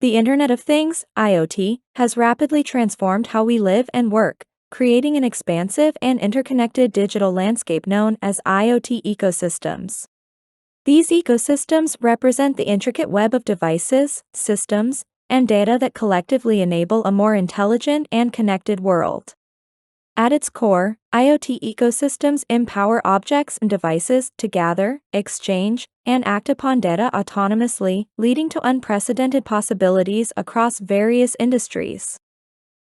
The Internet of Things, IoT, has rapidly transformed how we live and work, creating an expansive and interconnected digital landscape known as IoT ecosystems. These ecosystems represent the intricate web of devices, systems, and data that collectively enable a more intelligent and connected world. At its core, IoT ecosystems empower objects and devices to gather, exchange, and act upon data autonomously, leading to unprecedented possibilities across various industries.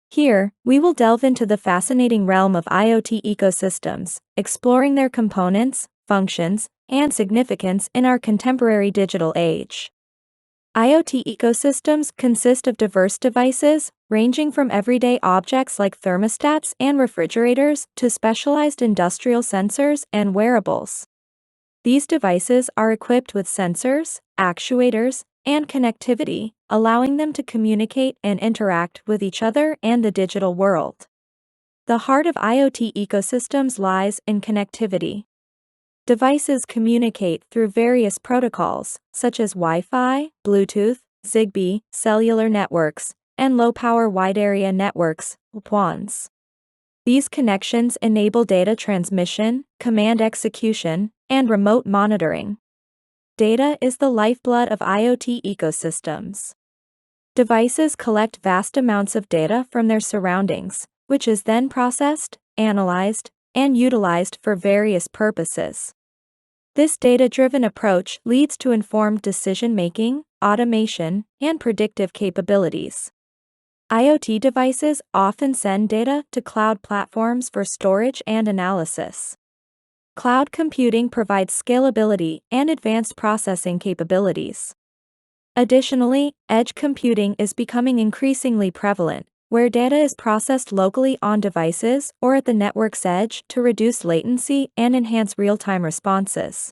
Here, we will delve into the fascinating realm of IoT ecosystems, exploring their components, functions, and significance in our contemporary digital age. IoT ecosystems consist of diverse devices, ranging from everyday objects like thermostats and refrigerators to specialized industrial sensors and wearables. These devices are equipped with sensors, actuators, and connectivity, allowing them to communicate and interact with each other and the digital world. The heart of IoT ecosystems lies in connectivity. Devices communicate through various protocols, such as Wi-Fi, Bluetooth, Zigbee, cellular networks, and low-power wide-area networks, WANs. These connections enable data transmission, command execution, and remote monitoring. Data is the lifeblood of IoT ecosystems. Devices collect vast amounts of data from their surroundings, which is then processed, analyzed, and utilized for various purposes. This data-driven approach leads to informed decision-making, automation, and predictive capabilities. IoT devices often send data to cloud platforms for storage and analysis. Cloud computing provides scalability and advanced processing capabilities. Additionally, edge computing is becoming increasingly prevalent, where data is processed locally on devices or at the network's edge to reduce latency and enhance real-time responses.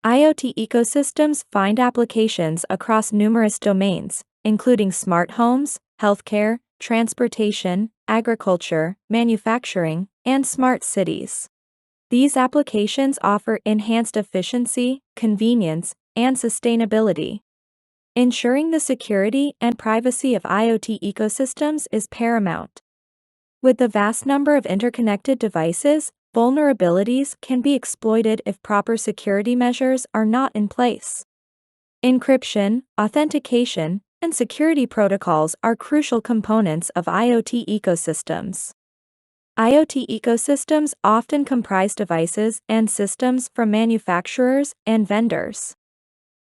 IoT ecosystems find applications across numerous domains, including smart homes, healthcare, transportation, agriculture, manufacturing, and smart cities. These applications offer enhanced efficiency, convenience, and sustainability. Ensuring the security and privacy of IoT ecosystems is paramount. With the vast number of interconnected devices, vulnerabilities can be exploited if proper security measures are not in place. Encryption, authentication, and security protocols are crucial components of IoT ecosystems. IoT ecosystems often comprise devices and systems from manufacturers and vendors.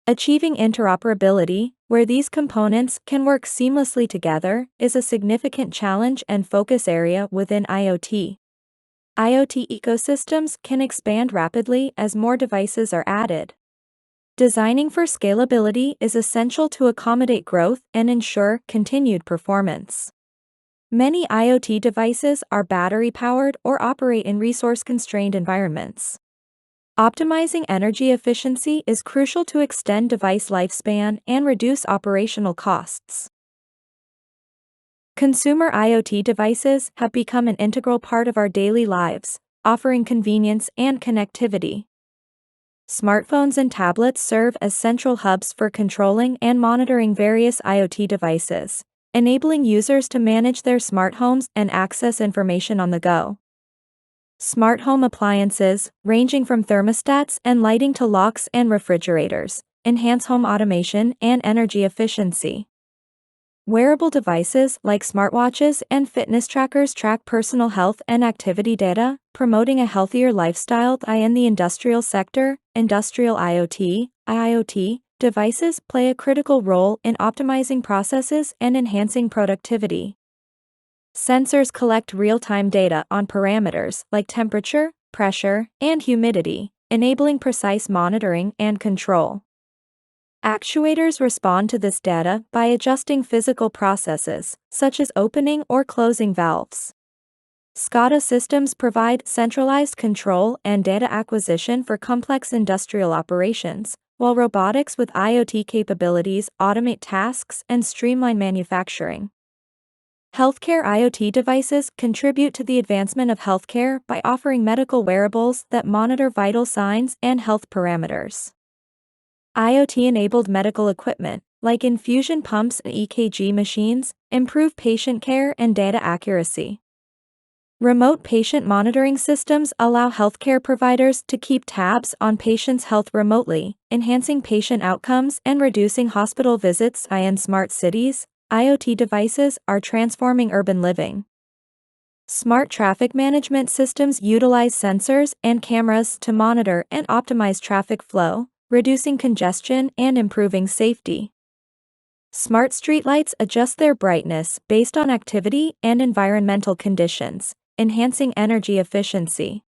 Achieving interoperability, where these components can work seamlessly together, is a significant challenge and focus area within IoT. IoT ecosystems can expand rapidly as more devices are added. Designing for scalability is essential to accommodate growth and ensure continued performance. Many IoT devices are battery-powered or operate in resource-constrained environments. Optimizing energy efficiency is crucial to extend device lifespan and reduce operational costs. Consumer IoT devices have become an integral part of our daily lives, offering convenience and connectivity. Smartphones and tablets serve as central hubs for controlling and monitoring various IoT devices, enabling users to manage their smart homes and access information on the go. Smart home appliances, ranging from thermostats and lighting to locks and refrigerators, enhance home automation and energy efficiency. Wearable devices like smartwatches and fitness trackers track personal health and activity data, promoting a healthier lifestyle. In the industrial sector, industrial IoT, IoT devices play a critical role in optimizing processes and enhancing productivity. Sensors collect real-time data on parameters like temperature, pressure, and humidity, enabling precise monitoring and control. Actuators respond to this data by adjusting physical processes, such as opening or closing valves. SCADA systems provide centralized control and data acquisition for complex industrial operations, while robotics with IoT capabilities automate tasks and streamline manufacturing. Healthcare IoT devices contribute to the advancement of healthcare by offering medical wearables that monitor vital signs and health parameters. IoT-enabled medical equipment, like infusion pumps and EKG machines, improve patient care and data accuracy. Remote patient monitoring systems allow healthcare providers to keep tabs on patients' health remotely, enhancing patient outcomes and reducing hospital visits. In smart cities, IoT devices are transforming urban living. Smart traffic management systems utilize sensors and cameras to monitor and optimize traffic flow, reducing congestion and improving safety. Smart streetlights adjust their brightness based on activity and environmental conditions, enhancing energy efficiency.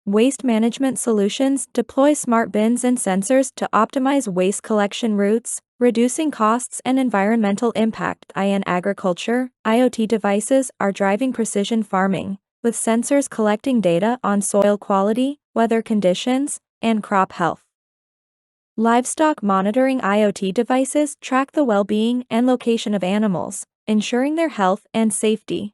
Waste management solutions deploy smart bins and sensors to optimize waste collection routes, reducing costs and environmental impact. In agriculture, IoT devices are driving precision farming, with sensors collecting data on soil quality, weather conditions, and crop health. Livestock monitoring IoT devices track the well-being and location of animals, ensuring their health and safety.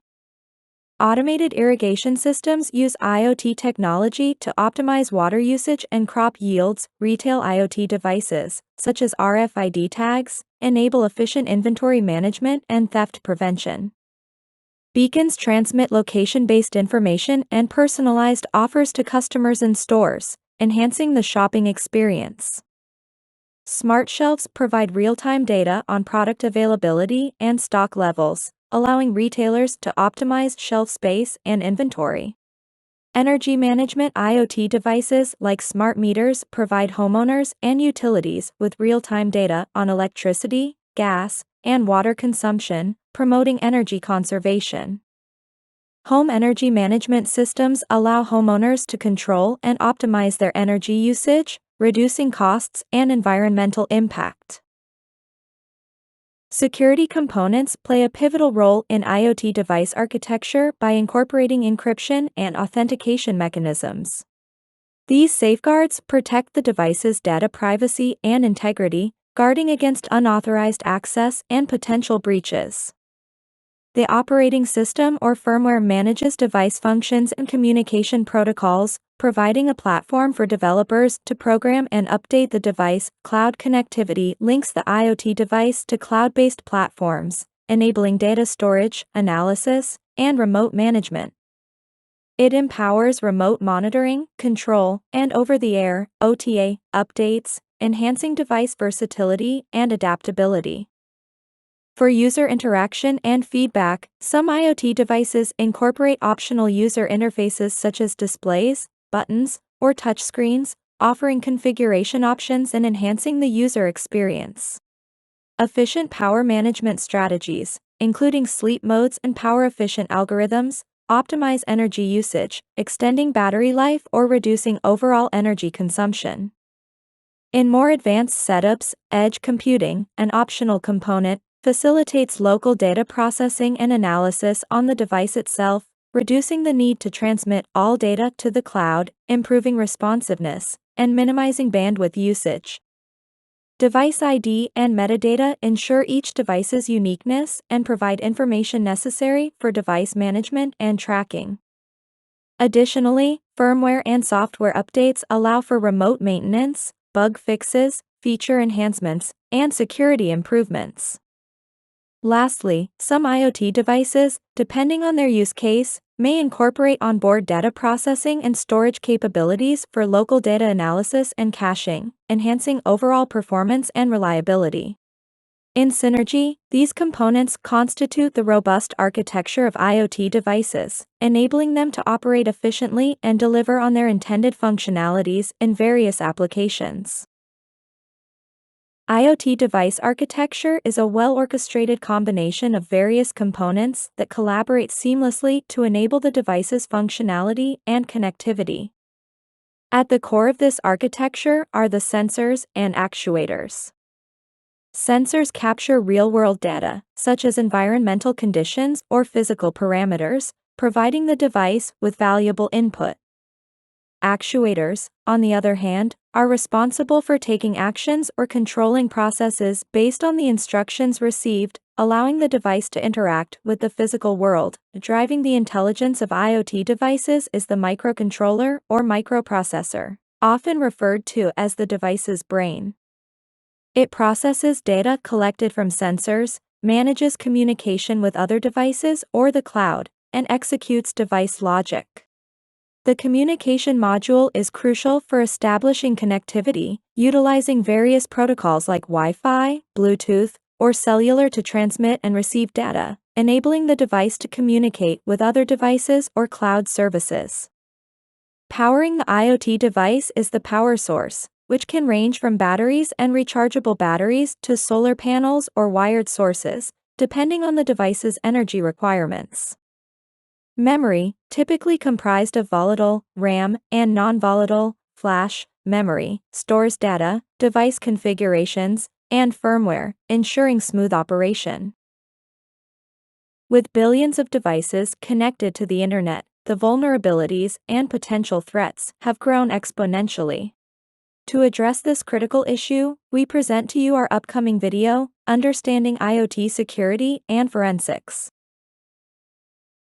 Automated irrigation systems use IoT technology to optimize water usage and crop yields. Retail IoT devices, such as RFID tags, enable efficient inventory management and theft prevention. Beacons transmit location-based information and personalized offers to customers in stores, enhancing the shopping experience. Smart shelves provide real-time data on product availability and stock levels, allowing retailers to optimize shelf space and inventory. Energy management IoT devices like smart meters provide homeowners and utilities with real-time data on electricity, gas, and water consumption, promoting energy conservation. Home energy management systems allow homeowners to control and optimize their energy usage, reducing costs and environmental impact. Security components play a pivotal role in IoT device architecture by incorporating encryption and authentication mechanisms. These safeguards protect the device's data privacy and integrity, guarding against unauthorized access and potential breaches. The operating system or firmware manages device functions and communication protocols, providing a platform for developers to program and update the device. Cloud connectivity links the IoT device to cloud-based platforms, enabling data storage, analysis, and remote management. It empowers remote monitoring, control, and over-the-air (OTA) updates, enhancing device versatility and adaptability. For user interaction and feedback, some IoT devices incorporate optional user interfaces such as displays, buttons, or touchscreens, offering configuration options and enhancing the user experience. Efficient power management strategies, including sleep modes and power-efficient algorithms, optimize energy usage, extending battery life or reducing overall energy consumption. In more advanced setups, edge computing, an optional component, facilitates local data processing and analysis on the device itself, reducing the need to transmit all data to the cloud, improving responsiveness, and minimizing bandwidth usage. Device ID and metadata ensure each device's uniqueness and provide information necessary for device management and tracking. Additionally, firmware and software updates allow for remote maintenance, bug fixes, feature enhancements, and security improvements. Lastly, some IoT devices, depending on their use case, may incorporate onboard data processing and storage capabilities for local data analysis and caching, enhancing overall performance and reliability. In synergy, these components constitute the robust architecture of IoT devices, enabling them to operate efficiently and deliver on their intended functionalities in various applications. IoT device architecture is a well-orchestrated combination of various components that collaborate seamlessly to enable the device's functionality and connectivity. At the core of this architecture are the sensors and actuators. Sensors capture real-world data, such as environmental conditions or physical parameters, providing the device with valuable input. Actuators, on the other hand, are responsible for taking actions or controlling processes based on the instructions received, allowing the device to interact with the physical world. Driving the intelligence of IoT devices is the microcontroller or microprocessor, often referred to as the device's brain. It processes data collected from sensors, manages communication with other devices or the cloud, and executes device logic. The communication module is crucial for establishing connectivity, utilizing various protocols like Wi-Fi, Bluetooth, or cellular to transmit and receive data, enabling the device to communicate with other devices or cloud services. Powering the IoT device is the power source, which can range from batteries and rechargeable batteries to solar panels or wired sources, depending on the device's energy requirements. Memory, typically comprised of volatile, RAM, and non-volatile, flash, memory, stores data, device configurations, and firmware, ensuring smooth operation. With billions of devices connected to the internet, the vulnerabilities and potential threats have grown exponentially. To address this critical issue, we present to you our upcoming video, Understanding IoT Security and Forensics.